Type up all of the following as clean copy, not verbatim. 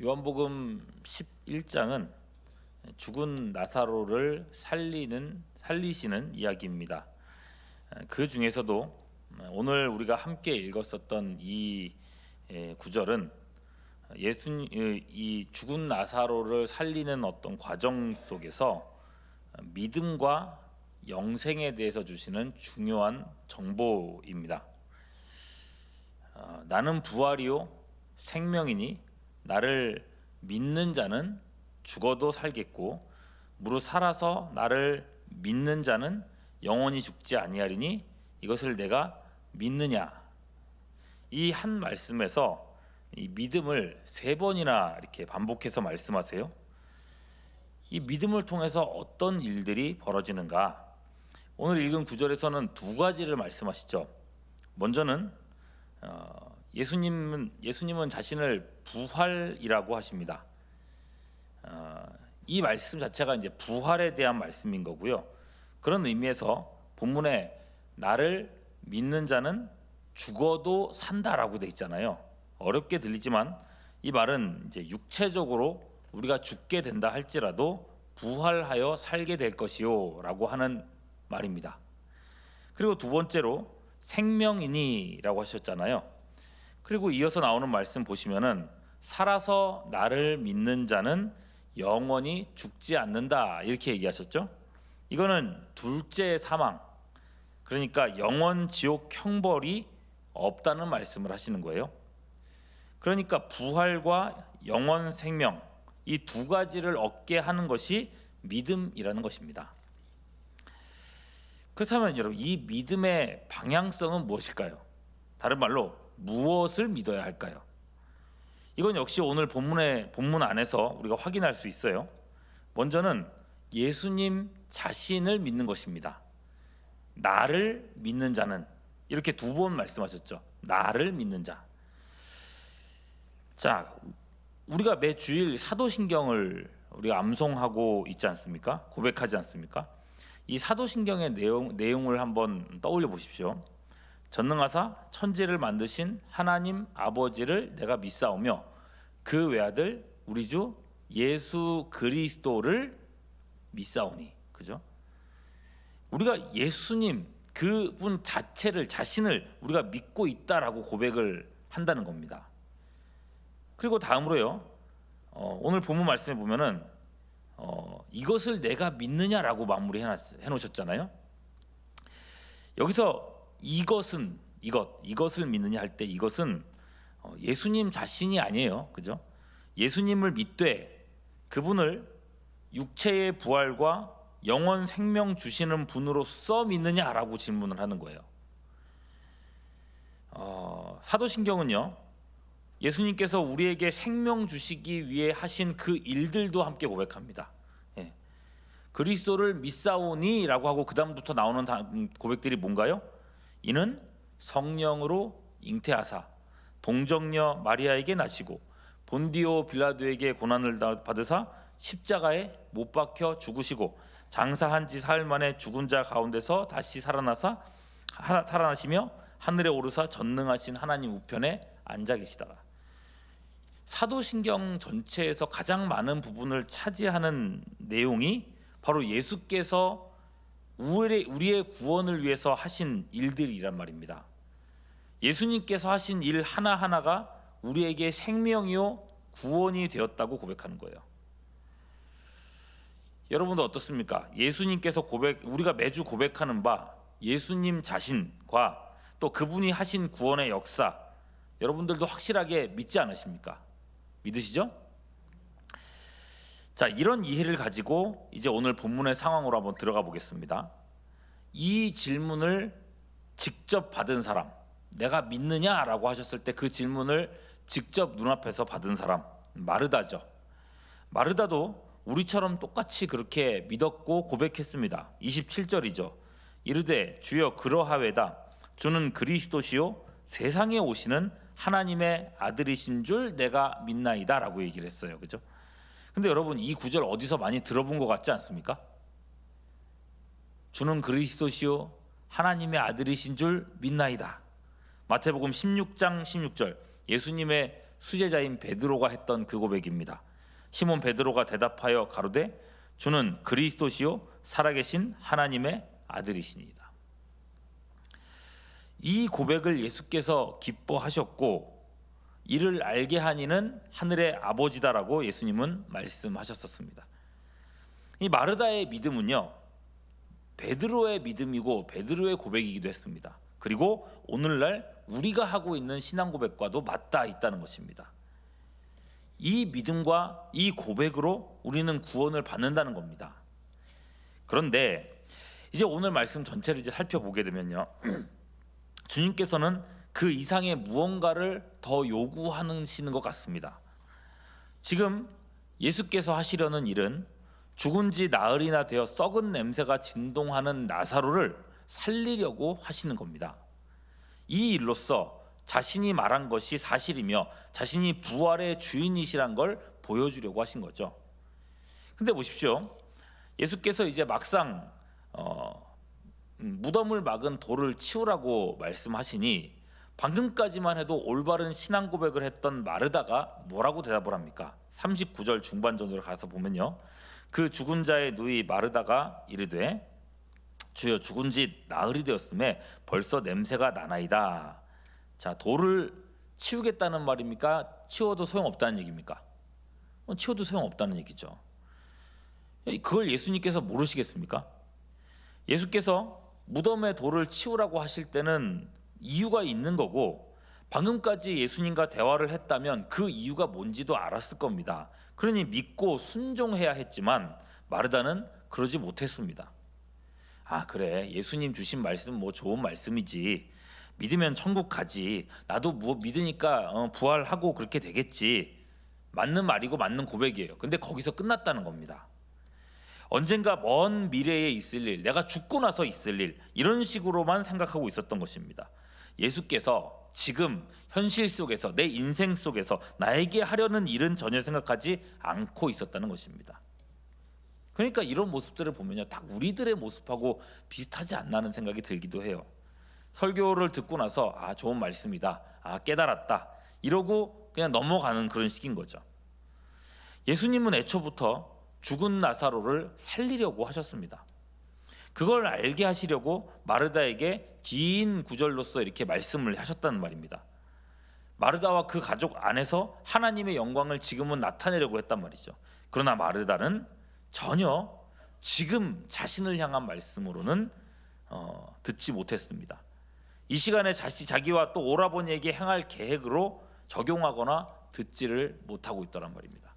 요한복음 11장은 죽은 나사로를 살리시는 이야기입니다. 그 중에서도 오늘 우리가 함께 읽었었던 이 구절은 이 죽은 나사로를 살리는 어떤 과정 속에서 믿음과 영생에 대해서 주시는 중요한 정보입니다. 나는 부활이요 생명이니 나를 믿는 자는 죽어도 살겠고 무릇 살아서 나를 믿는 자는 영원히 죽지 아니하리니 이것을 내가 믿느냐. 이 한 말씀에서 이 믿음을 3번이나 이렇게 반복해서 말씀하세요. 이 믿음을 통해서 어떤 일들이 벌어지는가? 오늘 읽은 구절에서는 2가지를 말씀하시죠. 먼저는 예수님은 자신을 부활이라고 하십니다. 이 말씀 자체가 이제 부활에 대한 말씀인 거고요. 그런 의미에서 본문에 나를 믿는 자는 죽어도 산다라고 돼 있잖아요. 어렵게 들리지만 이 말은 이제 육체적으로 우리가 죽게 된다 할지라도 부활하여 살게 될 것이요라고 하는 말입니다. 그리고 2번째로 생명이니라고 하셨잖아요. 그리고 이어서 나오는 말씀 보시면은 살아서 나를 믿는 자는 영원히 죽지 않는다 이렇게 얘기하셨죠. 이거는 둘째 사망, 그러니까 영원 지옥 형벌이 없다는 말씀을 하시는 거예요. 그러니까 부활과 영원 생명 이 2가지를 얻게 하는 것이 믿음이라는 것입니다. 그렇다면 여러분 이 믿음의 방향성은 무엇일까요? 다른 말로 무엇을 믿어야 할까요? 이건 역시 오늘 본문 안에서 우리가 확인할 수 있어요. 먼저는 예수님 자신을 믿는 것입니다. 나를 믿는 자는 이렇게 2번 말씀하셨죠. 나를 믿는 자. 자, 우리가 매 주일 사도신경을 우리가 암송하고 있지 않습니까? 고백하지 않습니까? 이 사도신경의 내용을 한번 떠올려 보십시오. 전능하사 천지를 만드신 하나님 아버지를 내가 믿사오며 그 외아들 우리 주 예수 그리스도를 믿사오니. 그죠? 우리가 예수님 그분 자신을 우리가 믿고 있다라고 고백을 한다는 겁니다. 그리고 다음으로요. 오늘 본문 말씀에 보면은 이것을 내가 믿느냐라고 마무리해 놓으셨잖아요. 여기서 이것을 믿느냐 할 때 이것은 예수님 자신이 아니에요. 그죠? 예수님을 믿되 그분을 육체의 부활과 영원 생명 주시는 분으로서 믿느냐라고 질문을 하는 거예요. 사도신경은요. 예수님께서 우리에게 생명 주시기 위해 하신 그 일들도 함께 고백합니다. 그리스도를 믿사오니라고 하고 그 다음부터 나오는 고백들이 뭔가요? 이는 성령으로 잉태하사 동정녀 마리아에게 나시고 본디오 빌라도에게 고난을 받으사 십자가에 못 박혀 죽으시고 장사한 지 사흘 만에 죽은 자 가운데서 다시 살아나시며 하늘에 오르사 전능하신 하나님 우편에 앉아 계시다가. 사도신경 전체에서 가장 많은 부분을 차지하는 내용이 바로 예수께서 우리의 구원을 위해서 하신 일들이란 말입니다. 예수님께서 하신 일 하나하나가 우리에게 생명이요 구원이 되었다고 고백하는 거예요. 여러분도 어떻습니까? 예수님께서 우리가 매주 고백하는 바 예수님 자신과 또 그분이 하신 구원의 역사 여러분들도 확실하게 믿지 않으십니까? 믿으시죠? 자, 이런 이해를 가지고 이제 오늘 본문의 상황으로 한번 들어가 보겠습니다. 이 질문을 직접 받은 사람, 내가 믿느냐라고 하셨을 때 그 질문을 직접 눈앞에서 받은 사람, 마르다죠. 마르다도 우리처럼 똑같이 그렇게 믿었고 고백했습니다. 27절이죠. 이르되 주여 그러하외다. 주는 그리스도시요 세상에 오시는 하나님의 아들이신 줄 내가 믿나이다라고 얘기를 했어요. 그죠? 근데 여러분 이 구절 어디서 많이 들어본 것 같지 않습니까? 주는 그리스도시요 하나님의 아들이신 줄 믿나이다. 마태복음 16장 16절 예수님의 수제자인 베드로가 했던 그 고백입니다. 시몬 베드로가 대답하여 가로되 주는 그리스도시요 살아계신 하나님의 아들이시니이다. 이 고백을 예수께서 기뻐하셨고 이를 알게 하니는 하늘의 아버지다라고 예수님은 말씀하셨었습니다. 이 마르다의 믿음은요, 베드로의 믿음이고 베드로의 고백이기도 했습니다. 그리고 오늘날 우리가 하고 있는 신앙 고백과도 맞닿아 있다는 것입니다. 이 믿음과 이 고백으로 우리는 구원을 받는다는 겁니다. 그런데 이제 오늘 말씀 전체를 이제 살펴보게 되면요, 주님께서는 그 이상의 무언가를 더 요구하시는 것 같습니다. 지금 예수께서 하시려는 일은 죽은 지 나흘이나 되어 썩은 냄새가 진동하는 나사로를 살리려고 하시는 겁니다. 이 일로써 자신이 말한 것이 사실이며 자신이 부활의 주인이시란 걸 보여주려고 하신 거죠. 근데 보십시오, 예수께서 이제 막상 무덤을 막은 돌을 치우라고 말씀하시니 방금까지만 해도 올바른 신앙 고백을 했던 마르다가 뭐라고 대답을 합니까? 39절 중반 정도로 가서 보면요, 그 죽은 자의 누이 마르다가 이르되 주여 죽은 지 나흘이 되었음에 벌써 냄새가 나나이다. 자, 돌을 치우겠다는 말입니까? 치워도 소용없다는 얘기입니까? 치워도 소용없다는 얘기죠. 그걸 예수님께서 모르시겠습니까? 예수께서 무덤의 돌을 치우라고 하실 때는 이유가 있는 거고, 방금까지 예수님과 대화를 했다면 그 이유가 뭔지도 알았을 겁니다. 그러니 믿고 순종해야 했지만 마르다는 그러지 못했습니다. 아, 그래, 예수님 주신 말씀 뭐 좋은 말씀이지, 믿으면 천국 가지, 나도 뭐 믿으니까 부활하고 그렇게 되겠지, 맞는 말이고 맞는 고백이에요. 근데 거기서 끝났다는 겁니다. 언젠가 먼 미래에 있을 일, 내가 죽고 나서 있을 일, 이런 식으로만 생각하고 있었던 것입니다. 예수께서 지금 현실 속에서, 내 인생 속에서 나에게 하려는 일은 전혀 생각하지 않고 있었다는 것입니다. 그러니까 이런 모습들을 보면요, 딱 우리들의 모습하고 비슷하지 않나는 생각이 들기도 해요. 설교를 듣고 나서 아, 좋은 말씀이다, 아, 깨달았다, 이러고 그냥 넘어가는 그런 식인 거죠. 예수님은 애초부터 죽은 나사로를 살리려고 하셨습니다. 그걸 알게 하시려고 마르다에게 긴 구절로서 이렇게 말씀을 하셨다는 말입니다. 마르다와 그 가족 안에서 하나님의 영광을 지금은 나타내려고 했단 말이죠. 그러나 마르다는 전혀 지금 자신을 향한 말씀으로는 듣지 못했습니다. 이 시간에 자기와 또 오라버니에게 행할 계획으로 적용하거나 듣지를 못하고 있더란 말입니다.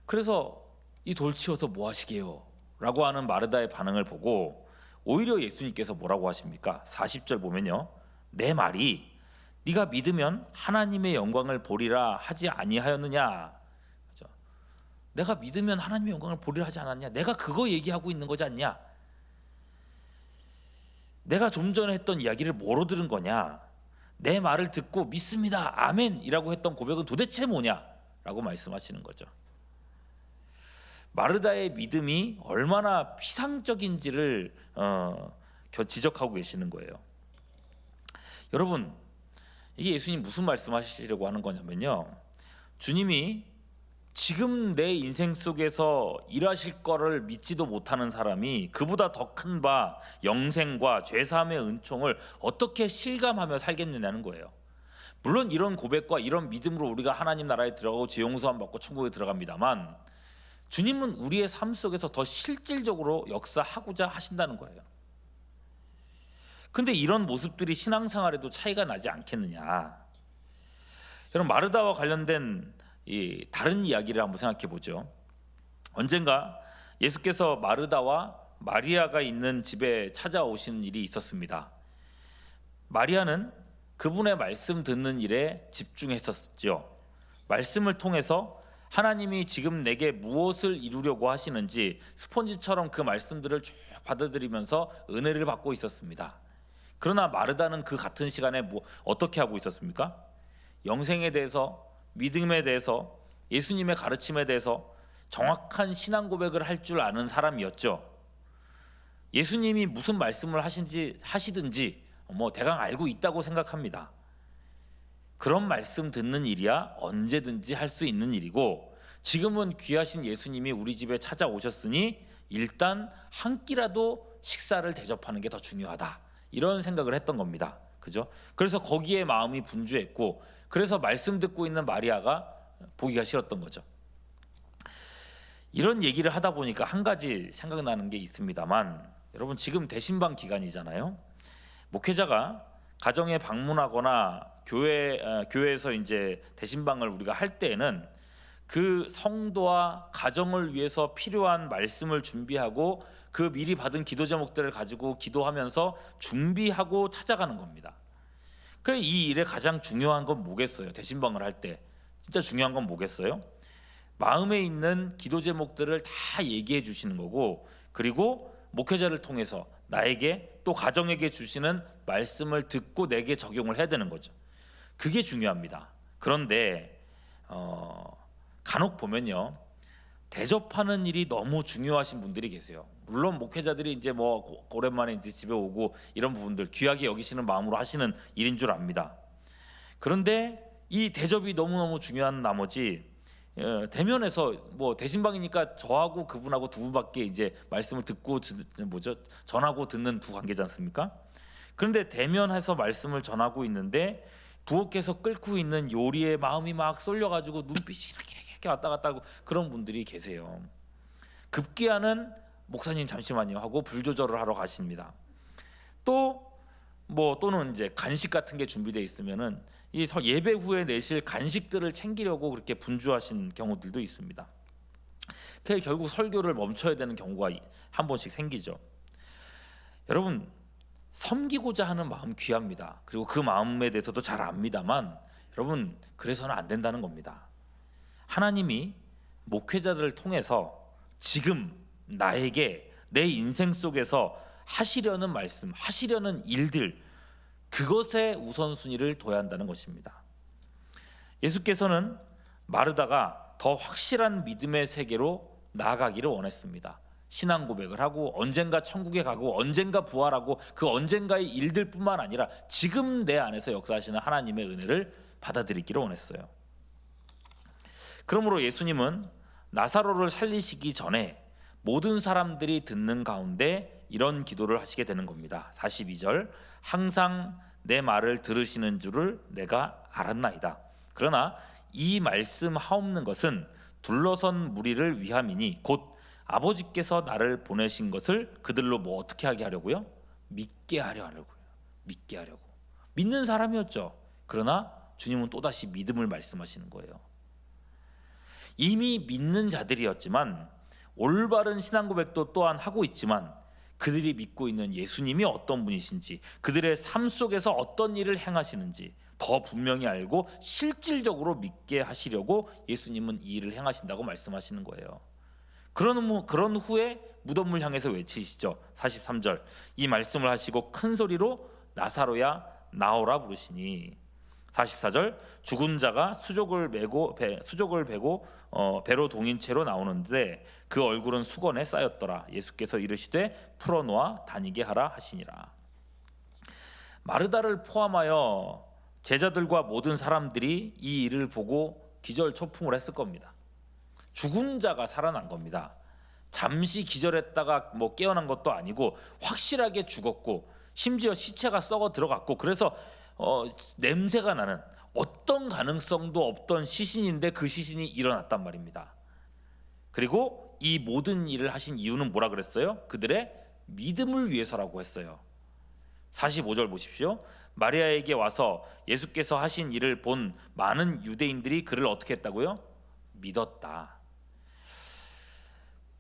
그래서 이 돌 치워서 뭐 하시게요? 라고 하는 마르다의 반응을 보고 오히려 예수님께서 뭐라고 하십니까? 40절 보면요, 내 말이 네가 믿으면 하나님의 영광을 보리라 하지 아니하였느냐. 그렇죠? 내가 믿으면 하나님의 영광을 보리라 하지 않았냐? 내가 그거 얘기하고 있는 거지 않냐? 내가 좀 전에 했던 이야기를 뭐로 들은 거냐? 내 말을 듣고 믿습니다, 아멘 이라고 했던 고백은 도대체 뭐냐? 라고 말씀하시는 거죠. 마르다의 믿음이 얼마나 피상적인지를 지적하고 계시는 거예요. 여러분, 이게 예수님 무슨 말씀하시려고 하는 거냐면요, 주님이 지금 내 인생 속에서 일하실 거를 믿지도 못하는 사람이 그보다 더 큰 바 영생과 죄사함의 은총을 어떻게 실감하며 살겠느냐는 거예요. 물론 이런 고백과 이런 믿음으로 우리가 하나님 나라에 들어가고 죄 용서함 받고 천국에 들어갑니다만, 주님은 우리의 삶 속에서 더 실질적으로 역사하고자 하신다는 거예요. 근데 이런 모습들이 신앙생활에도 차이가 나지 않겠느냐. 여러분, 마르다와 관련된 다른 이야기를 한번 생각해 보죠. 언젠가 예수께서 마르다와 마리아가 있는 집에 찾아오신 일이 있었습니다. 마리아는 그분의 말씀 듣는 일에 집중했었죠. 말씀을 통해서 하나님이 지금 내게 무엇을 이루려고 하시는지 스폰지처럼 그 말씀들을 쭉 받아들이면서 은혜를 받고 있었습니다. 그러나 마르다는 그 같은 시간에 어떻게 하고 있었습니까? 영생에 대해서, 믿음에 대해서, 예수님의 가르침에 대해서 정확한 신앙 고백을 할 줄 아는 사람이었죠. 예수님이 무슨 말씀을 하시든지 대강 알고 있다고 생각합니다. 그런 말씀 듣는 일이야 언제든지 할 수 있는 일이고, 지금은 귀하신 예수님이 우리 집에 찾아오셨으니 일단 한 끼라도 식사를 대접하는 게 더 중요하다, 이런 생각을 했던 겁니다. 그죠? 그래서 거기에 마음이 분주했고, 그래서 말씀 듣고 있는 마리아가 보기가 싫었던 거죠. 이런 얘기를 하다 보니까 한 가지 생각나는 게 있습니다만, 여러분 지금 대신방 기간이잖아요. 목회자가 가정에 방문하거나 교회에서 이제 대신방을 우리가 할 때에는 그 성도와 가정을 위해서 필요한 말씀을 준비하고 그 미리 받은 기도 제목들을 가지고 기도하면서 준비하고 찾아가는 겁니다. 이 일에 가장 중요한 건 뭐겠어요? 대신방을 할 때 진짜 중요한 건 뭐겠어요? 마음에 있는 기도 제목들을 다 얘기해 주시는 거고, 그리고 목회자를 통해서 나에게 또 가정에게 주시는 말씀을 듣고 내게 적용을 해야 되는 거죠. 그게 중요합니다. 그런데 간혹 보면요, 대접하는 일이 너무 중요하신 분들이 계세요. 물론 목회자들이 이제 뭐 오랜만에 이제 집에 오고 이런 부분들 귀하게 여기시는 마음으로 하시는 일인 줄 압니다. 그런데 이 대접이 너무너무 중요한 나머지 대면에서 뭐 대신방이니까 저하고 그분하고 두 분밖에 이제 말씀을 듣고 전하고 듣는 두 관계지 않습니까? 그런데 대면해서 말씀을 전하고 있는데 부엌에서 끓고 있는 요리에 마음이 막 쏠려가지고 눈빛이 이렇게 왔다 갔다 하고 그런 분들이 계세요. 급기야는 목사님 잠시만요 하고 불 조절을 하러 가십니다. 또는 이제 간식 같은 게 준비되어 있으면은 이 예배 후에 내실 간식들을 챙기려고 그렇게 분주하신 경우들도 있습니다. 그래서 결국 설교를 멈춰야 되는 경우가 한 번씩 생기죠. 여러분, 섬기고자 하는 마음 귀합니다. 그리고 그 마음에 대해서도 잘 압니다만, 여러분 그래서는 안 된다는 겁니다. 하나님이 목회자들을 통해서 지금 나에게 내 인생 속에서 하시려는 말씀, 하시려는 일들, 그것에 우선순위를 둬야 한다는 것입니다. 예수께서는 마르다가 더 확실한 믿음의 세계로 나아가기를 원했습니다. 신앙 고백을 하고 언젠가 천국에 가고 언젠가 부활하고 그 언젠가의 일들뿐만 아니라 지금 내 안에서 역사하시는 하나님의 은혜를 받아들이기를 원했어요. 그러므로 예수님은 나사로를 살리시기 전에 모든 사람들이 듣는 가운데 이런 기도를 하시게 되는 겁니다. 42절, 항상 내 말을 들으시는 줄을 내가 알았나이다. 그러나 이 말씀 하옵는 것은 둘러선 무리를 위함이니 곧 아버지께서 나를 보내신 것을 그들로 뭐 어떻게 하게 하려고요? 믿게 하려고요. 믿게 하려고. 믿는 사람이었죠. 그러나 주님은 또다시 믿음을 말씀하시는 거예요. 이미 믿는 자들이었지만 올바른 신앙 고백도 또한 하고 있지만 그들이 믿고 있는 예수님이 어떤 분이신지, 그들의 삶 속에서 어떤 일을 행하시는지 더 분명히 알고 실질적으로 믿게 하시려고 예수님은 이 일을 행하신다고 말씀하시는 거예요. 그런 후에 무덤을 향해서 외치시죠. 43절, 이 말씀을 하시고 큰 소리로 나사로야 나오라 부르시니. 44절, 죽은 자가 수족을 베고 배로 동인 채로 나오는데 그 얼굴은 수건에 쌓였더라. 예수께서 이르시되 풀어놓아 다니게 하라 하시니라. 마르다를 포함하여 제자들과 모든 사람들이 이 일을 보고 기절초풍을 했을 겁니다. 죽은 자가 살아난 겁니다. 잠시 기절했다가 깨어난 것도 아니고 확실하게 죽었고 심지어 시체가 썩어 들어갔고, 그래서 냄새가 나는 어떤 가능성도 없던 시신인데 그 시신이 일어났단 말입니다. 그리고 이 모든 일을 하신 이유는 뭐라 그랬어요? 그들의 믿음을 위해서라고 했어요. 45절 보십시오. 마리아에게 와서 예수께서 하신 일을 본 많은 유대인들이 그를 어떻게 했다고요? 믿었다.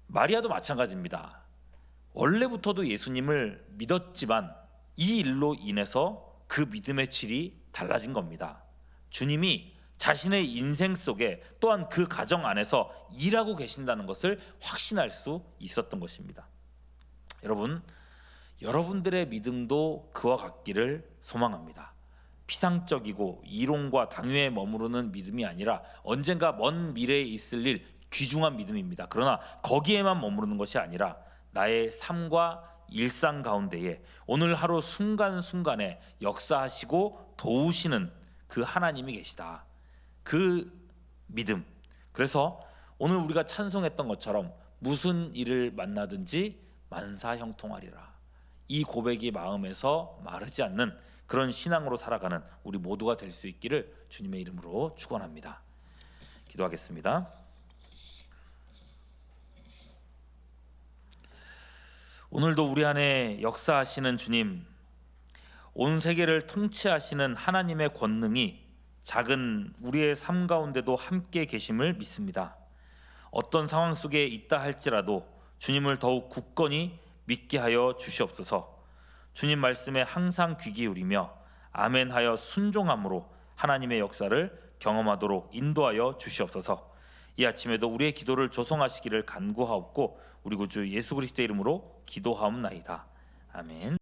마리아도 마찬가지입니다. 원래부터도 예수님을 믿었지만 이 일로 인해서 그 믿음의 질이 달라진 겁니다. 주님이 자신의 인생 속에 또한 그 가정 안에서 일하고 계신다는 것을 확신할 수 있었던 것입니다. 여러분들의 믿음도 그와 같기를 소망합니다. 피상적이고 이론과 당위에 머무르는 믿음이 아니라 언젠가 먼 미래에 있을 일, 귀중한 믿음입니다. 그러나 거기에만 머무르는 것이 아니라 나의 삶과 일상 가운데에 오늘 하루 순간순간에 역사하시고 도우시는 그 하나님이 계시다. 그 믿음. 그래서 오늘 우리가 찬송했던 것처럼 무슨 일을 만나든지 만사형통하리라. 이 고백이 마음에서 마르지 않는 그런 신앙으로 살아가는 우리 모두가 될 수 있기를 주님의 이름으로 축원합니다. 기도하겠습니다. 오늘도 우리 안에 역사하시는 주님, 온 세계를 통치하시는 하나님의 권능이 작은 우리의 삶 가운데도 함께 계심을 믿습니다. 어떤 상황 속에 있다 할지라도 주님을 더욱 굳건히 믿게 하여 주시옵소서. 주님 말씀에 항상 귀 기울이며 아멘하여 순종함으로 하나님의 역사를 경험하도록 인도하여 주시옵소서. 이 아침에도 우리의 기도를 조성하시기를 간구하옵고 우리 구주 예수 그리스도의 이름으로 기도하옵나이다. 아멘.